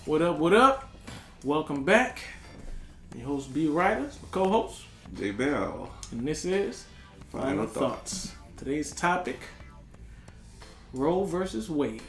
What up, what up? Welcome back. Your host B. Riders, my co-host. J Bell. And this is Final Thoughts. Today's topic, Roe versus Wade.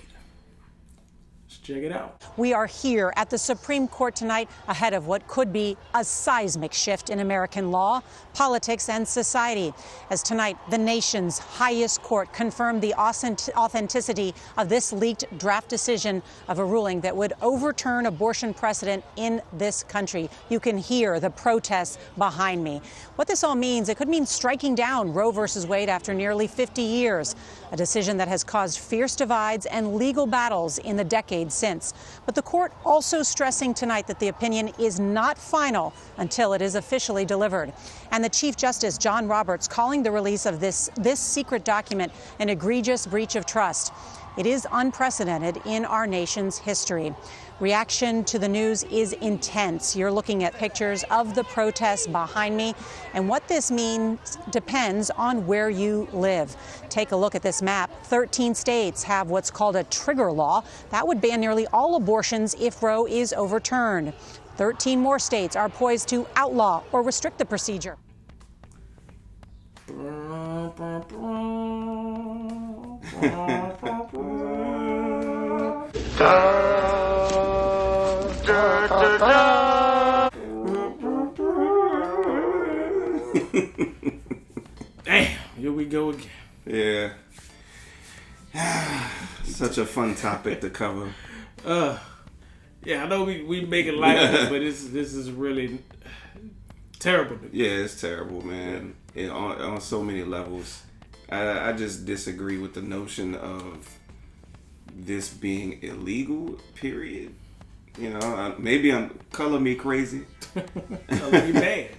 Let's check it out. We are here at the Supreme Court tonight ahead of what could be a seismic shift in American law, politics, and society. As tonight, the nation's highest court confirmed the authenticity of this leaked draft decision of a ruling that would overturn abortion precedent in this country. You can hear the protests behind me. What this all means, it could mean striking down Roe versus Wade after nearly 50 years, a decision that has caused fierce divides and legal battles in the decades since. But the court also stressing tonight that the opinion is not final until it is officially delivered. And the Chief Justice, John Roberts, calling the release of this secret document an egregious breach of trust. It is unprecedented in our nation's history. Reaction to the news is intense. You're looking at pictures of the protests behind me, and what this means depends on where you live. Take a look at this map. 13 states have what's called a trigger law. That would ban nearly all abortions if Roe is overturned. 13 more states are poised to outlaw or restrict the procedure. Damn, here we go again. Yeah. Such a fun topic to cover. Yeah, I know we make it light, but this is really terrible. Yeah, it's terrible, man. On so many levels. I just disagree with the notion of this being illegal, period. You know, maybe color me crazy. Color me bad.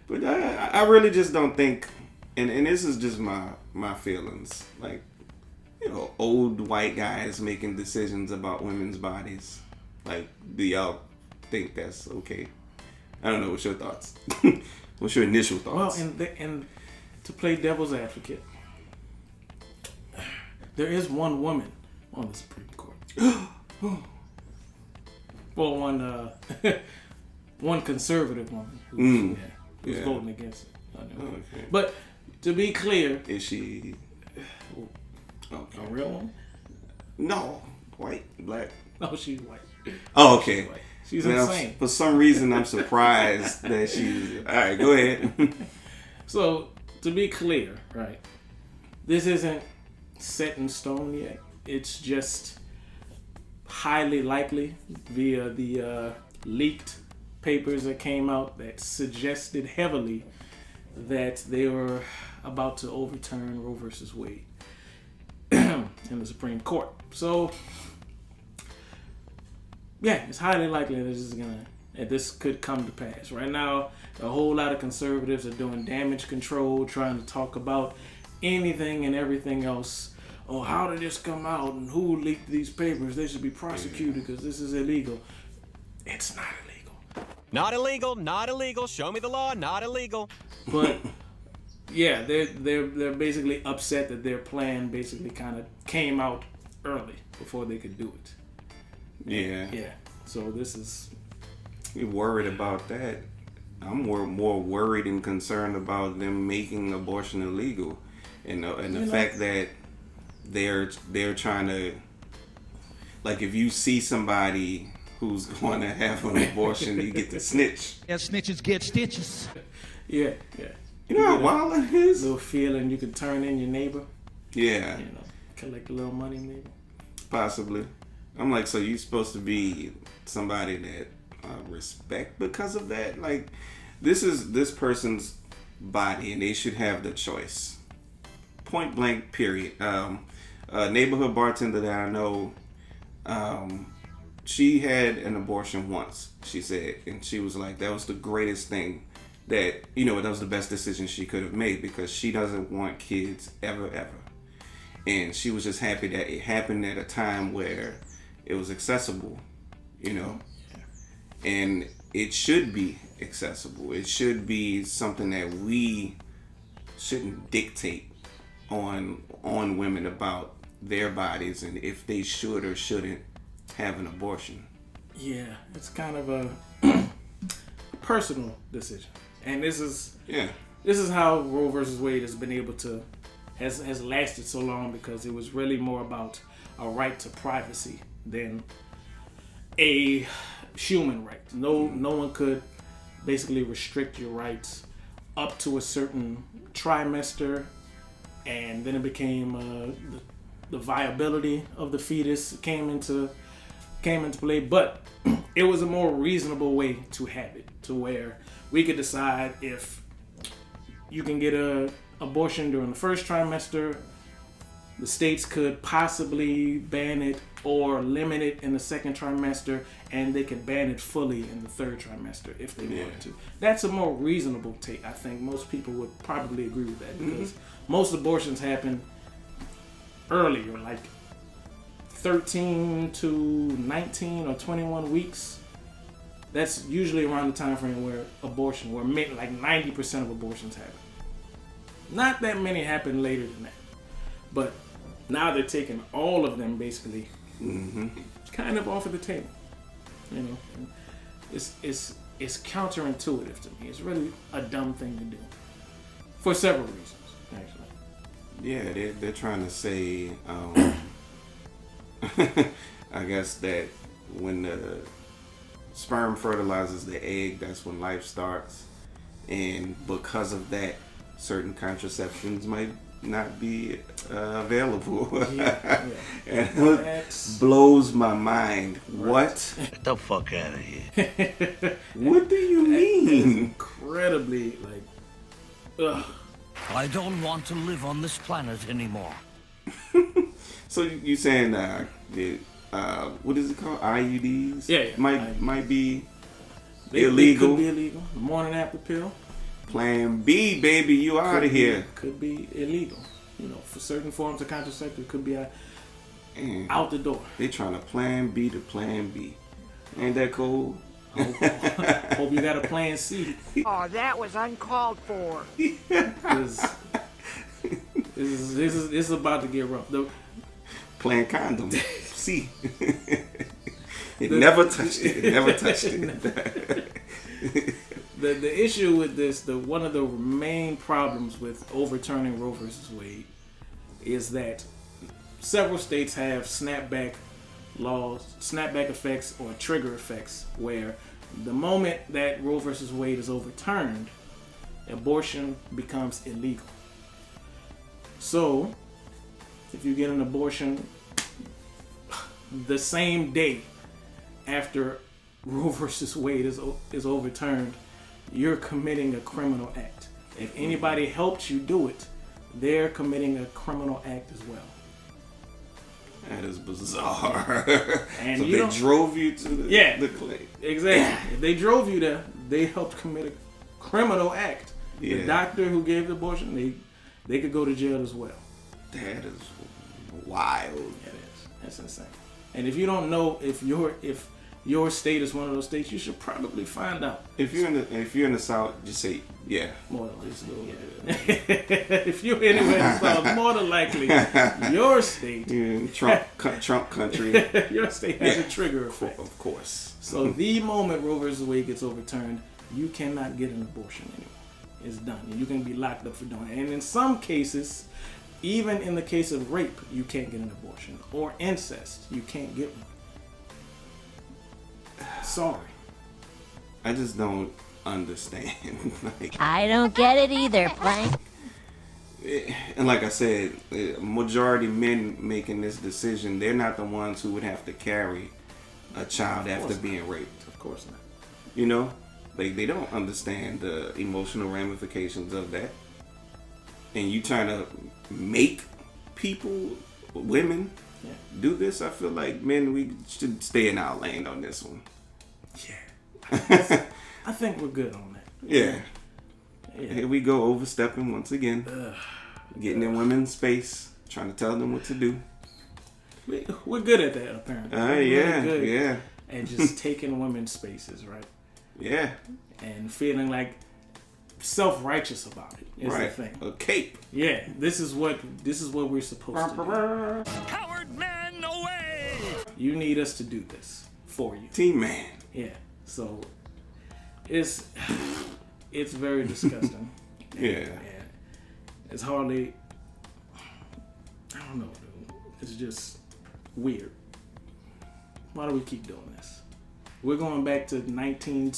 But I really just don't think, and this is just my feelings, like, you know, old white guys making decisions about women's bodies. Like, do y'all think that's okay? I don't know. What's your thoughts? What's your initial thoughts? Well, and to play devil's advocate, there is one woman on the Supreme Court. Well, one conservative woman who's voting against it. Okay. But to be clear, Is she a real woman? No, white, black. No, she's white. Oh, okay. She's white. She's Now, insane. For some reason, I'm surprised that she's. All right, go ahead. So, to be clear, right, this isn't set in stone yet. It's just highly likely via the leaked papers that came out that suggested heavily that they were about to overturn Roe versus Wade in the Supreme Court. So, yeah, it's highly likely that this could come to pass. Right now, a whole lot of conservatives are doing damage control, trying to talk about anything and everything else. Oh, how did this come out and who leaked these papers? They should be prosecuted because this is illegal. It's not illegal. Not illegal, not illegal. Show me the law, not illegal. But yeah, they're basically upset that their plan basically kind of came out early before they could do it. Yeah. So this is. You're worried about that. I'm more worried and concerned about them making abortion illegal, and the fact that they're trying to, like, if you see somebody who's going to have an abortion, you get to snitch. Yeah, snitches get stitches. Yeah. You know how wild it is? Little feeling you could turn in your neighbor. Yeah. You know, collect a little money maybe. Possibly. I'm like, so you're supposed to be somebody that respect because of that? Like, this is this person's body, and they should have the choice. Point blank, period. A neighborhood bartender that I know, she had an abortion once, she said, and she was like, that was the greatest thing that, you know, that was the best decision she could have made because she doesn't want kids ever. And she was just happy that it happened at a time where it was accessible, you know, and it should be accessible. It should be something that we shouldn't dictate on women about their bodies and if they should or shouldn't have an abortion. Yeah, it's kind of a personal decision, and this is how Roe versus Wade has been able to has lasted so long, because it was really more about a right to privacy than a human right. No one could basically restrict your rights up to a certain trimester, and then it became the viability of the fetus came into play. But it was a more reasonable way to have it, to where we could decide if you can get a abortion during the first trimester. The states could possibly ban it or limit it in the second trimester, and they could ban it fully in the third trimester if they wanted to. That's a more reasonable take. I think most people would probably agree with that, because most abortions happen earlier, like 13 to 19 or 21 weeks. That's usually around the time frame where like 90% of abortions happen. Not that many happen later than that, but now they're taking all of them basically kind of off of the table. You know, it's counterintuitive to me. It's really a dumb thing to do for several reasons, actually. Yeah, they're trying to say, I guess that when the sperm fertilizes the egg, that's when life starts, and because of that, certain contraceptions might not be available. And it blows my mind. Right. What? Get the fuck out of here. What do you mean? Incredibly, like, ugh. I don't want to live on this planet anymore. So you saying what is it called? IUDs? Yeah. Might be They illegal. could be illegal. The morning after pill. Plan B, baby, you out of here. Could be illegal. You know, for certain forms of contraceptive, could be out the door. They trying to plan B to plan B. Ain't that cool? Hope you got a plan C. Oh, that was uncalled for. This is about to get rough. Plan condom. C. It never touched it. It never touched it. The issue with this, one of the main problems with overturning Roe versus Wade is that several states have snapback laws, snapback effects, or trigger effects, where the moment that Roe versus Wade is overturned, abortion becomes illegal. So, if you get an abortion the same day after Roe versus Wade is overturned, you're committing a criminal act. If anybody helped you do it, they're committing a criminal act as well. That is bizarre. And so they drove you to the clay. Exactly. If they drove you there, they helped commit a criminal act. Yeah. The doctor who gave the abortion, they could go to jail as well. That is wild. It is. That's insane. And if you don't know if your state is one of those states, you should probably find out. If you're in the South, just say more than likely. Yeah. If you're anywhere in the South, more than likely your state, Trump country, your state has a trigger effect. Of course. So the moment Roe versus Wade gets overturned, you cannot get an abortion anymore. It's done. You can be locked up for doing it. And in some cases, even in the case of rape, you can't get an abortion, or incest, you can't get one. Sorry. I just don't understand. I don't get it either, Plank. And like I said, majority men making this decision, they're not the ones who would have to carry a child after being raped. Of course not. You know? Like, they don't understand the emotional ramifications of that. And you trying to make people, women, do this? I feel like men, we should stay in our lane on this one. Yeah. I think we're good on that. Yeah. Here we go, overstepping once again. Getting in women's space, trying to tell them what to do. We're good at that, apparently. Really good. And just taking women's spaces, right? Yeah. And feeling like self-righteous about it is the thing. A cape. Yeah. This is what we're supposed to do. Coward man, no way! You need us to do this for you. Team man. Yeah. So it's very disgusting. Yeah. It's hardly, I don't know, dude. It's just weird. Why do we keep doing this? We're going back to 19,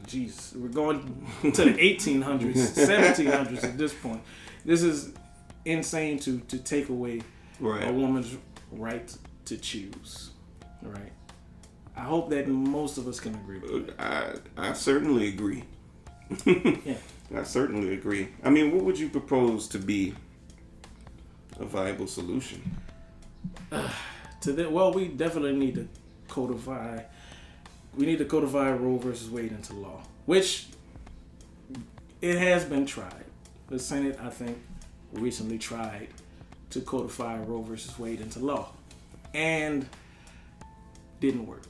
jeez. We're going to the 1800s, 1700s at this point. This is insane to take away a woman's right to choose, right? I hope that most of us can agree with that. I certainly agree. Yeah. I certainly agree. I mean, what would you propose to be a viable solution? Well, we definitely need to codify. We need to codify Roe versus Wade into law, which it has been tried. The Senate, I think, recently tried to codify Roe versus Wade into law, and didn't work.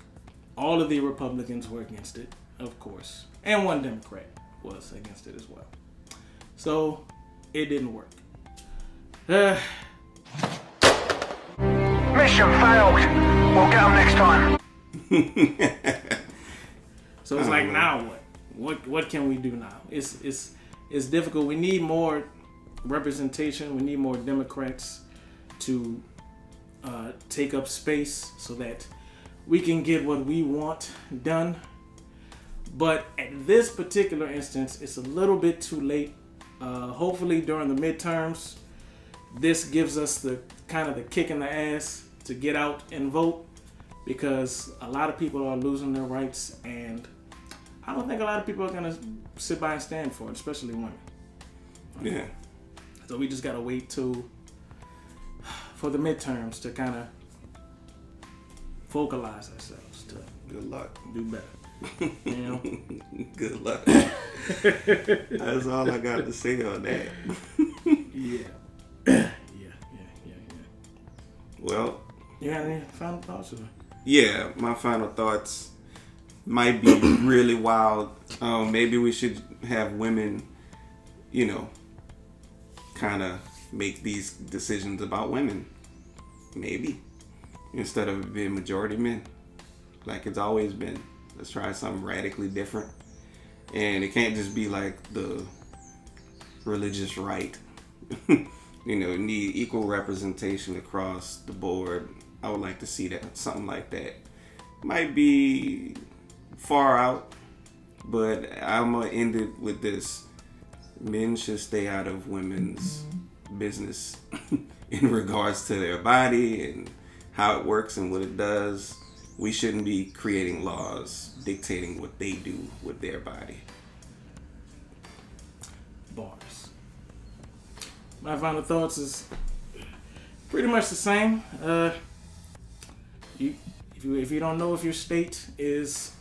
All of the Republicans were against it, of course, and one Democrat was against it as well. So it didn't work. Mission failed. We'll get them next time. So it's like, now what? What can we do now? It's difficult. We need more representation. We need more Democrats to take up space so that we can get what we want done. But at this particular instance, it's a little bit too late. Hopefully during the midterms, this gives us the kind of the kick in the ass to get out and vote, because a lot of people are losing their rights, and I don't think a lot of people are going to sit by and stand for it, especially women. Yeah. So we just got to wait for the midterms to kind of vocalize ourselves to Good luck. do better. You know? Good luck. That's all I got to say on that. Yeah. Well, You have any final thoughts? Or? yeah, my final thoughts might be really wild. Maybe we should have women, kind of make these decisions about women. Maybe. Instead of it being majority men, like it's always been. Let's try something radically different. And it can't just be like the religious right. Need equal representation across the board. I would like to see that, something like that. Might be far out, but I'm going to end it with this. Men should stay out of women's business in regards to their body and how it works and what it does. We shouldn't be creating laws dictating what they do with their body. Bars. My final thoughts is pretty much the same. If you don't know if your state has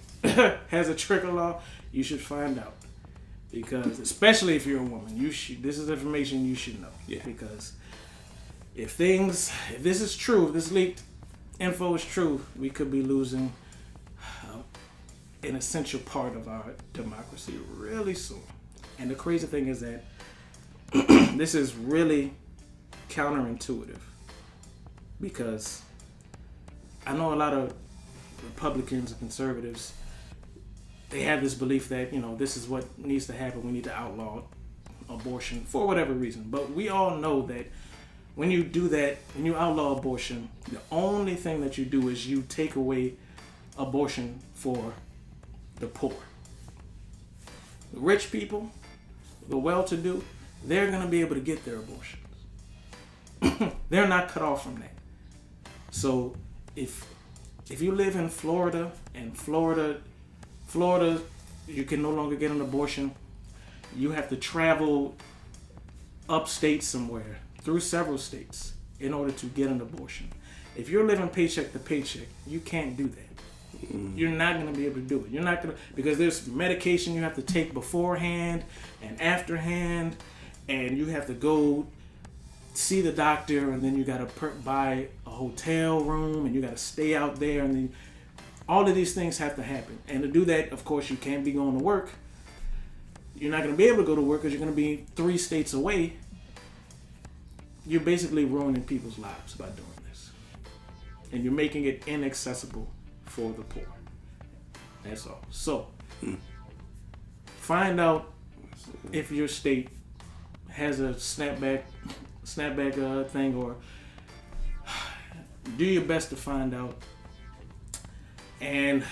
a trigger law, you should find out, because especially if you're a woman, this is information you should know. Yeah. Because if this is true, if this leaked info is true, we could be losing an essential part of our democracy really soon. And the crazy thing is that this is really counterintuitive, because I know a lot of Republicans and conservatives, they have this belief that, this is what needs to happen. We need to outlaw abortion for whatever reason. But we all know that when you do that, when you outlaw abortion, the only thing that you do is you take away abortion for the poor. The rich people, the well-to-do, they're going to be able to get their abortions. They're not cut off from that. So if you live in Florida, and Florida, you can no longer get an abortion, you have to travel upstate somewhere, through several states, in order to get an abortion. If you're living paycheck to paycheck, you can't do that. You're not going to be able to do it. You're not going to, because there's medication you have to take beforehand and afterhand, and you have to go see the doctor, and then you got to buy a hotel room, and you got to stay out there, and then all of these things have to happen. And to do that, of course, you can't be going to work. You're not going to be able to go to work because you're going to be 3 states away. You're basically ruining people's lives by doing this. and you're making it inaccessible for the poor. That's all. So, find out if your state has a snapback thing, or do your best to find out. And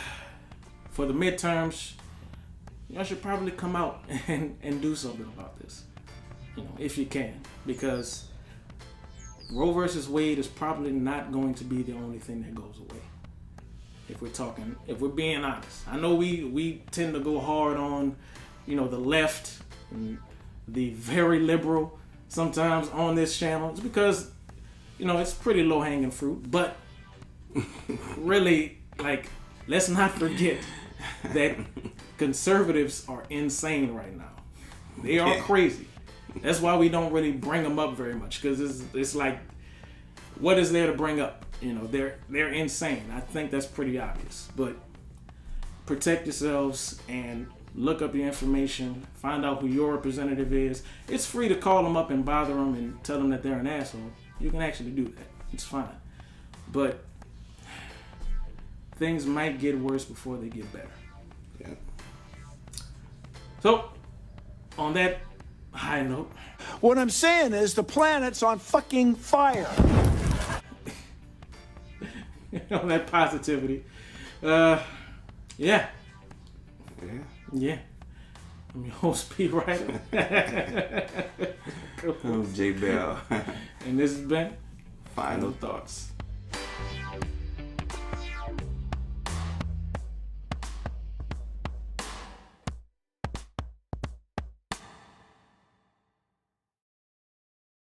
for the midterms, y'all should probably come out and do something about this, if you can, because Roe versus Wade is probably not going to be the only thing that goes away. If we're being honest. I know we tend to go hard on, the left and the very liberal sometimes on this channel. It's because, it's pretty low hanging fruit, but really, let's not forget that conservatives are insane right now. They are crazy. That's why we don't really bring them up very much, because it's like, what is there to bring up? They're insane. I think that's pretty obvious. But protect yourselves and look up your information. Find out who your representative is. It's free to call them up and bother them and tell them that they're an asshole. You can actually do that. It's fine. But things might get worse before they get better. Yeah. So, on that high note, What I'm saying is the planet's on fucking fire. on that positivity, yeah. Yeah. I'm your host, P. Ryder. J Bell. And this has been Final Thoughts.